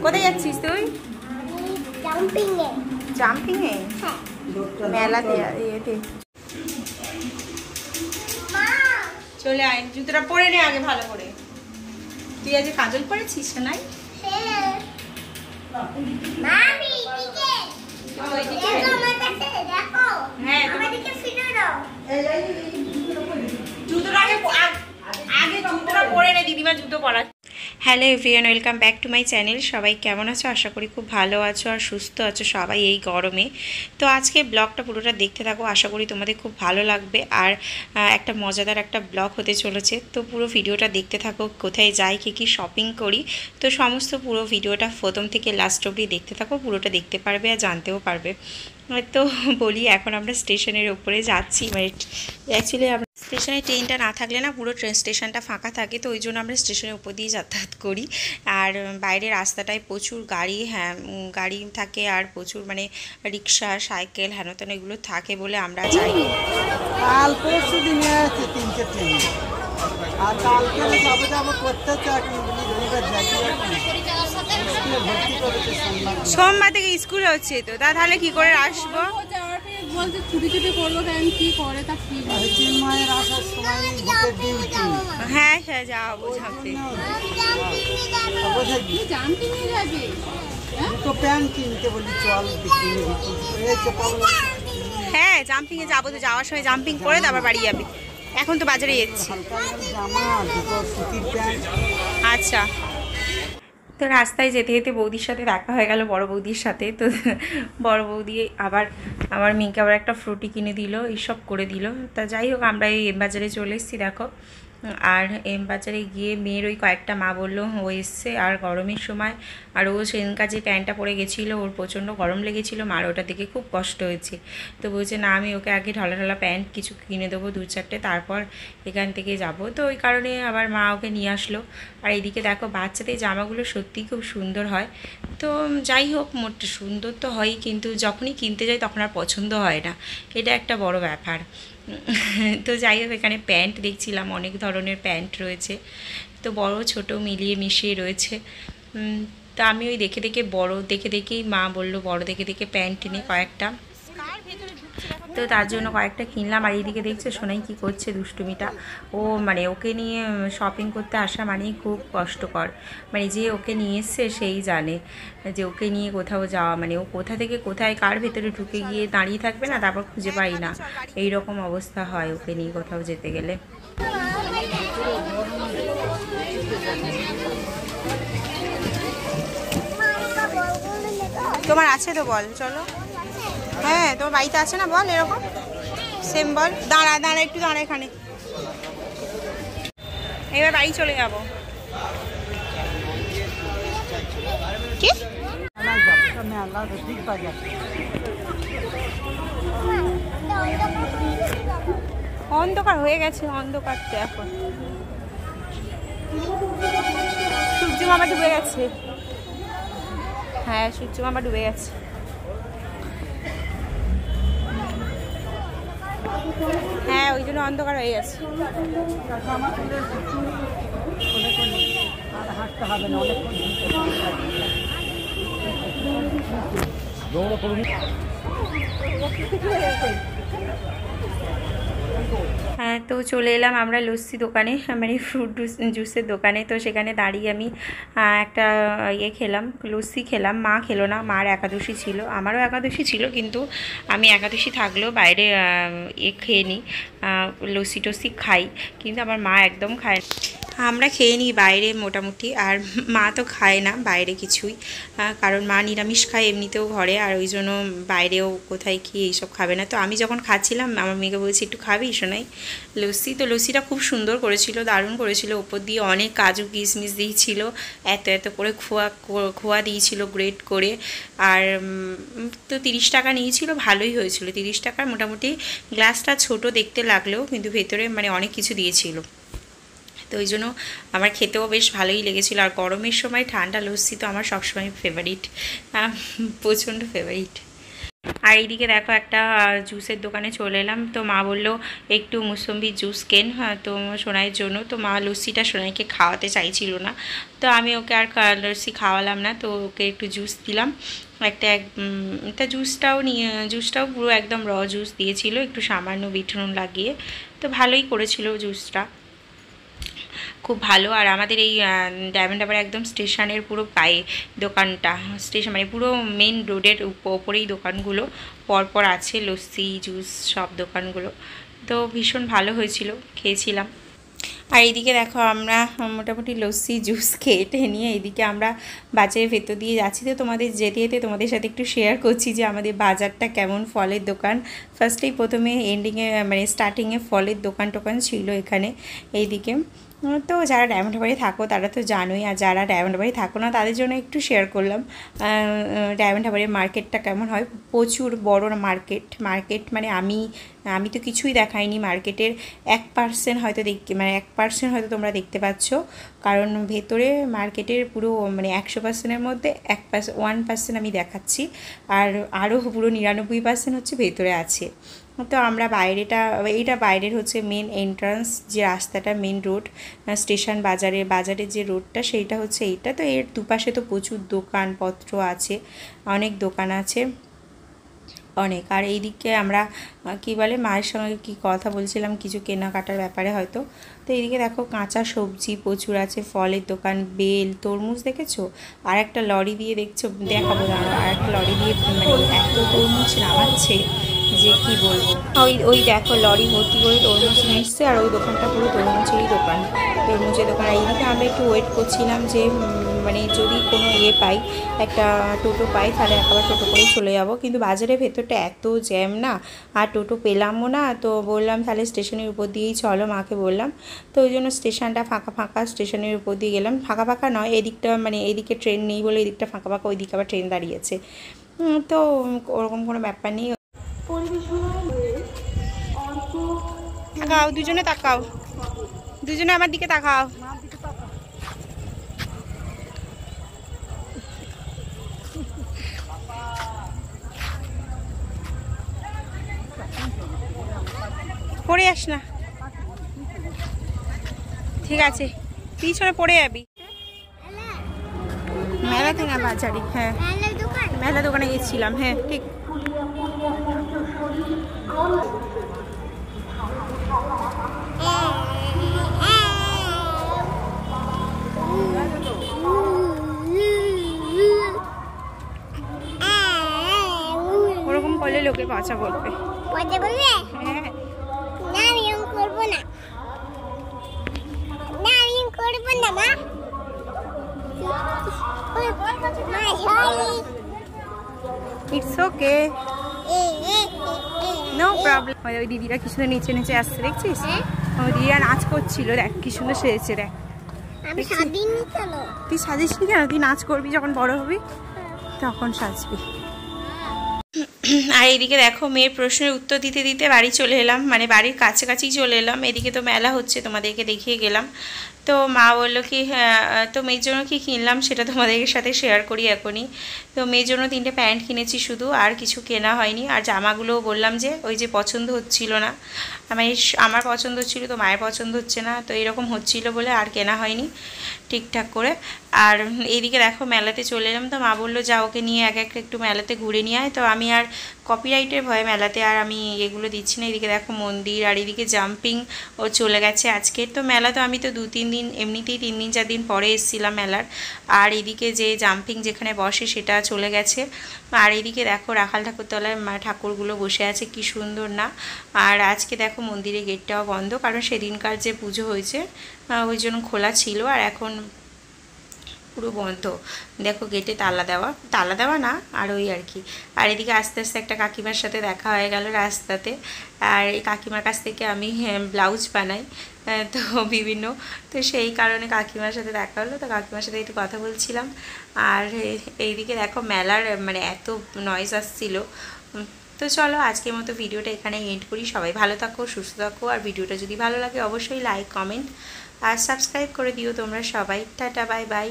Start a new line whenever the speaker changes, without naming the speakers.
কোথায় যাচ্ছিস তুই? জাম্পিং এ মেলাতে এতে চলে আয়। জুতোটা পরে নে আগে ভালো করে। তুই আজ কাজল পরেছিস না? নাই হ্যাঁ জুতোটা আগে জুতোটা পরে নে, দিদিমা জুতো পরা। Hello everyone, welcome back to my channel. সবাই কেমন আছো? আশা করি খুব ভালো আছো আর সুস্থ আছো সবাই এই গরমে। তো আজকে ব্লগটা পুরোটা দেখতে থাকো, আশা করি তোমাদের খুব ভালো লাগবে আর একটা মজাদার একটা ব্লগ হতে চলেছে। তো পুরো ভিডিওটা দেখতে থাকো, কোথায় যাই, কী শপিং করি, তো সমস্ত পুরো ভিডিওটা প্রথম থেকে লাস্ট অবধি দেখতে থাকো। পুরোটা দেখতে পারবে আর জানতেও পারবে। তো বলি, এখন আমরা স্টেশনের ওপরে যাচ্ছি। মানে অ্যাকচুয়ালি আমরা স্টেশনে ট্রেনটা না থাকলে না পুরো ট্রেন স্টেশনটা ফাঁকা থাকে, তো ওই জন্য আমরা স্টেশনের উপর দিয়ে যাতায়াত করি। আর বাইরের রাস্তাটায় প্রচুর গাড়ি, হ্যাঁ গাড়ি থাকে আর প্রচুর মানে রিক্সা সাইকেল হেন তেন এগুলো থাকে বলে আমরা যাই।
কাল পরশু দিনে আছে 3টে ট্রেন, আর কালকে যাবো করতে
সোমবার থেকে স্কুল হচ্ছে, তো তাহলে কি করে আসবো?
বলতে ছুটি করবো, কেন কি করে তা ঠিক
মায়ের আসার সময়
হ্যাঁ হ্যাঁ যাবো ঝাঁপতে।
জাম্পিং এ যাবে,
দুটো প্যান্ট কিনতে বলি, চল
হ্যাঁ জাম্পিং এ যাবো, তো যাওয়ার সময় জাম্পিং করে তারপর বাড়ি যাবে। এখন তো বাজারে যাচ্ছি।
জামা দুটো সুতির প্যান্ট।
আচ্ছা, তো রাস্তায় যেতে যেতে বৌদির সাথে দেখা হয়ে গেল, বড় বৌদির সাথে। তো বড় বৌদি আবার আমার মেয়েকে আবার একটা ফ্রুটি কিনে দিল, এইসব করে দিল। তা যাই হোক, আমরা এই এম বাজারে চলে এসেছি দেখো। আর এম বাজারে গিয়ে মেয়ের ওই কয়েকটা মা বললো ও এসছে, আর গরমের সময় আর ও সেদিনকার যে প্যান্টটা পরে গেছিলো ওর প্রচণ্ড গরম লেগেছিলো, মার ওটা দেখে খুব কষ্ট হয়েছে। তো বলছে না, আমি ওকে আগে ঢলা ঢলা প্যান্ট কিছু কিনে দেবো 2-4টে, তারপর এখান থেকে যাব। তো ওই কারণে আবার মা ওকে নিয়ে আসলো। আর এইদিকে দেখো বাচ্চাদের জামাগুলো সত্যিই খুব সুন্দর হয়। তো যাই হোক, মোট সুন্দর তো হয়ই, কিন্তু যখনই কিনতে যাই তখন আর পছন্দ হয় না, এটা একটা বড় ব্যাপার। তো যাই হোক, এখানে প্যান্ট দেখছিলাম, অনেক ধরনের প্যান্ট রয়েছে, তো বড় ছোট মিলিয়ে মিশিয়ে রয়েছে। তা আমি ওই দেখে দেখে বড় দেখে দেখেই মা বললো বড় দেখে দেখে প্যান্ট নিয়ে কয়েকটা, তো তার জন্য কয়েকটা কিনলাম। আর এইদিকে দেখছে সোনাই কি করছে দুষ্টুমিটা। ও মানে ওকে নিয়ে শপিং করতে আসা মানেই খুব কষ্টকর, মানে যে ওকে নিয়ে এসছে সেই জানে যে ওকে নিয়ে কোথাও যাওয়া মানে ও কোথা থেকে কোথায় কার ভেতরে ঢুকে গিয়ে দাঁড়িয়ে থাকবে না, তারপর খুঁজে পাই না, এই রকম অবস্থা হয় ওকে নিয়ে কোথাও যেতে গেলে। তোমার আছে তো বল, চলো। হ্যাঁ তোমার বাড়িতে আছে না বল, এরকম সেম বল। দাঁড়া দাঁড়া একটু দাঁড়া এখানে, এবার বাড়ি চলে যাব। কি অন্ধকার হয়ে গেছে, অন্ধকার তো এখন। সূর্য মামা ডুবে গেছে, হ্যাঁ সূর্য মামা ডুবে গেছে। হ্যাঁ ওই জন্য অন্ধকার হয়ে গেছে। হ্যাঁ তো চলে এলাম আমরা লস্যি দোকানে, মানে ফ্রুট জুসের দোকানে। তো সেখানে দাঁড়িয়ে আমি একটা ইয়ে খেলাম, লস্যি খেলাম। মা খেলো না, মার একাদশী ছিল, আমারও একাদশী ছিল, কিন্তু আমি একাদশী থাকলেও বাইরে খেয়ে নিই, লস্যি টস্যি খাই, কিন্তু আমার মা একদম খায় না। আমরা খেয়ে নিই বাইরে মোটামুটি, আর মা তো খায় না বাইরে কিছুই, কারণ মা নিরামিষ খায় এমনিতেও ঘরে, আর ওই জন্য বাইরেও কোথায় কি এইসব খাবে না। তো আমি যখন খাচ্ছিলাম আমার মেয়েকে বলছি একটু খাবি শোনাই লস্যি, তো লস্যিটা খুব সুন্দর করেছিল, দারুণ করেছিল, ওপর দিয়ে অনেক কাজু কিশমিশ দিয়েছিল, এত এত করে খোয়া দিয়েছিল গ্রেট করে। আর তো 30 টাকা নিয়েছিল, ভালোই হয়েছিল 30 টাকার, মোটামুটি গ্লাসটা ছোট দেখতে লাগলেও কিন্তু ভেতরে মানে অনেক কিছু দিয়েছিল, তো ওই জন্য আমার খেতেও বেশ ভালোই লেগেছিলো। আর গরমের সময় ঠান্ডা লস্যি তো আমার সবসময় ফেভারিট, প্রচণ্ড ফেভারিট। আর এইদিকে দেখো একটা জুসের দোকানে চলে এলাম। তো মা বললো একটু মুসম্বির জুস কেন, তো সোনাইয়ের জন্য। তো মা লস্যিটা সোনাইকে খাওয়াতে চাইছিল না, তো আমি ওকে আর লস্যি খাওয়ালাম না, তো ওকে একটু জুস দিলাম। একটা জুসটাও পুরো একদম র জুস দিয়েছিল, একটু সামান্য বিট নুন লাগিয়ে। তো ভালোই করেছিল জুসটা, খুব ভালো। আর আমাদের এই ডায়মন্ড হারবার একদম স্টেশনের পুরো গায়ে দোকানটা, স্টেশন মানে পুরো মেন রোডের ওপরেই দোকানগুলো পরপর আছে, লস্যি জুস সব দোকানগুলো। তো ভীষণ ভালো হয়েছিল, খেয়েছিলাম। আর এইদিকে দেখো আমরা মোটামুটি লস্যি জুস খেয়ে নিয়ে এইদিকে আমরা বাজারের ভেতর দিয়ে যাচ্ছি। তো তোমাদের যেতে যেতে তোমাদের সাথে একটু শেয়ার করছি যে আমাদের বাজারটা কেমন। ফলের দোকান প্রথমে এন্ডিংয়ে মানে স্টার্টিংয়ে ফলের দোকান টোকান ছিল এখানে এইদিকে। তো যারা ডায়মন্ড হারবারে থাকো তারা তো জানোই, আর যারা ডায়মন্ড হারবারে থাকো না তাদের জন্য একটু শেয়ার করলাম ডায়মন্ড হারবারের মার্কেটটা কেমন হয়। প্রচুর বড় মার্কেট মানে আমি তো কিছুই দেখাইনি মার্কেটের 1% হয়তো মানে 1% হয়তো তোমরা দেখতে পাচ্ছ, কারণ ভেতরে মার্কেটের পুরো মানে 100%-এর মধ্যে 1% আমি দেখাচ্ছি, আর আরও পুরো 99% হচ্ছে ভেতরে আছে। তো আমরা এইটা বাইরের হচ্ছে মেন এন্ট্রান্স, যে রাস্তাটা মেন রোড স্টেশন বাজারের যে রোডটা সেইটা হচ্ছে এইটা। তো এর দুপাশে তো প্রচুর দোকানপত্র আছে, অনেক দোকান আছে অনেক। আর এইদিকে আমরা কি বলে মায়ের সঙ্গে কি কথা বলছিলাম কিছু কেনাকাটার ব্যাপারে হয়তো। তো এইদিকে দেখো কাঁচা সবজি প্রচুর আছে, ফলের দোকান, বেল, তরমুজ দেখেছো। আর একটা লরি দিয়ে দেখাবো দাঁড়াও, আর একটা লরি দিয়ে মানে এত তরমুজ নামাচ্ছে যে কি বলবো। ওই দেখো লরি ভর্তি করে তরমুজ নিয়ে এসছে, আর ওই দোকানটা পুরো তরমুজের দোকান। আর এইদিকে আমরা একটু ওয়েট করছিলাম যে মানে যদি কোনো পাই, একটা টোটো পাই তাহলে একবার টোটো করেই চলে যাব। কিন্তু বাজারের ভেতরটা এত জ্যাম না, আর টোটো পেলামও না। তো বললাম তাহলে স্টেশনের উপর দিয়েই চলো, মাকে বললাম। তো ওই জন্য স্টেশনটা ফাঁকা, স্টেশনের উপর দিয়ে গেলাম। ফাঁকা নয়, এদিকটা মানে এদিকে ট্রেন নেই বলে এদিকটা ফাঁকা, ওইদিকে আবার ট্রেন দাঁড়িয়েছে। তো ওরকম কোনো ব্যাপার নেই। তাকাও দুজনে, দুজনে আমার দিকে তাকাও। পড়ে যাস না, ঠিক আছে, পিছনে পড়ে যাবি। মেলা থেকে বাজারে, হ্যাঁ মেলা দোকানে গেছিলাম, হ্যাঁ ঠিক। ওরকম করলে লোকে পচা বলবে। হ্যাঁ ইটস ওকে, নো প্রবলেম। ওই দিদিরা কি সুন্দর নিচে আসছে দেখছিস, ওই দিদিরা নাচ করছিল, দেখ কি সুন্দর সেজেছে, দেখ। তুই সাজিসনি কেন? তুই নাচ করবি যখন বড় হবি তখন সাজবি। আর এইদিকে দেখো মেয়ের প্রশ্নের উত্তর দিতে দিতে বাড়ি চলে এলাম, মানে বাড়ির কাছাকাছি চলে এলাম। এদিকে তো মেলা হচ্ছে, তোমাদেরকে দেখিয়ে গেলাম। তো মা বললো কি তো মেয়ের জন্য কি কিনলাম সেটা তোমাদের সাথে শেয়ার করি এখনই। তো মেয়ের জন্য 3টে প্যান্ট কিনেছি শুধু, আর কিছু কেনা হয়নি। আর জামাগুলোও বললাম যে ওই যে পছন্দ হচ্ছিল না, আমার পছন্দ হচ্ছিল তো মায়ের পছন্দ হচ্ছে না, তো এরকম হচ্ছিল বলে আর কেনা হয়নি ঠিকঠাক করে। আর এইদিকে দেখো মেলাতে চলে এলাম। তো মা বললো যা ওকে নিয়ে একটু মেলাতে ঘুরে নিয়ে আয়। তো আমি আর কপিরাইটের ভয়ে মেলাতে আর আমি এগুলো দিচ্ছি না। এদিকে দেখো মন্দির, আর এদিকে জাম্পিং ও চলে গেছে আজকে। তো মেলা তো আমি তো 2-3 দিন এমনিতেই 3-4 দিন পরে এসেছিলাম মেলার। আর এদিকে যে জাম্পিং যেখানে বসে সেটা চলে গেছে। আর এদিকে দেখো রাখাল ঠাকুরতলায় ঠাকুরগুলো বসে আছে, কি সুন্দর না। আর আজকে দেখো মন্দিরের গেটটাও বন্ধ, কারণ সেদিনকার যে পুজো হয়েছে ওই জন্য খোলা ছিল, আর এখন পুরো বন্ধ। দেখো গেটে তালা দেওয়া না, আর ওই আর কি। আর এদিকে আস্তে আস্তে একটা কাকিমার সাথে দেখা হয়ে গেল রাস্তাতে। আর এই কাকিমার কাছ থেকে আমি ব্লাউজ বানাই, তো বিভিন্ন, তো সেই কারণে কাকিমার সাথে দেখা হলো। তো কাকিমার সাথে একটু কথা বলছিলাম। আর এইদিকে দেখো মেলার মানে এত নয়েজ আসছিল। তো চলো আজকের মতো ভিডিওটা এখানে এন্ড করি। সবাই ভালো থাকো, সুস্থ থাকো। আর ভিডিওটা যদি ভালো লাগে অবশ্যই লাইক, কমেন্ট আর সাবস্ক্রাইব করে দিও তোমরা সবাই। Tata, bye bye.